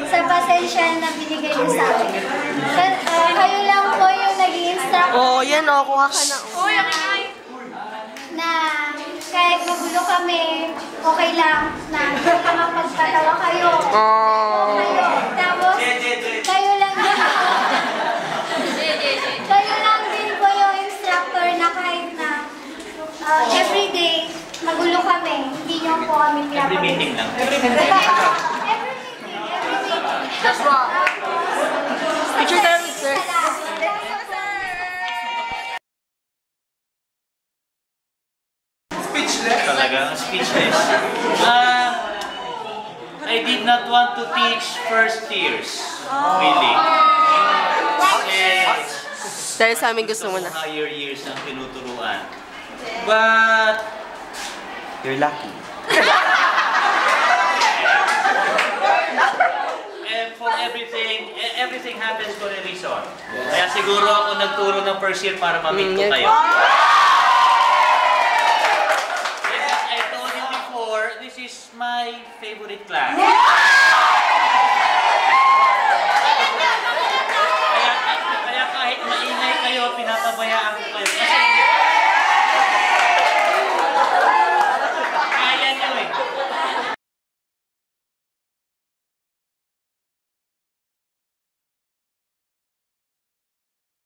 sa pasensya na binigay niyo sa akin. Kayo lang po yung nag-i-instruct. Oo, yan o. Kuha ka na. Na kahit magulo kami, okay lang na makapagpatawa kayo. Tapos, kayo lang din po yung instructor na kahit na everyday magulo kami, hindi niyo po kami pinapagod. Every meeting lang. Every meeting. That's wrong. Picture tayo, sir. Speechless? Talaga, speechless. I did not want to teach first years. Really. Dahil sa amin gusto mo na. Higher years ang tinuturuan. But you're lucky. And for everything happens for a reason. Kaya siguro ako nagturo ng first year para ma-meet ko kayo. Yes, I told you before, this is my favorite class.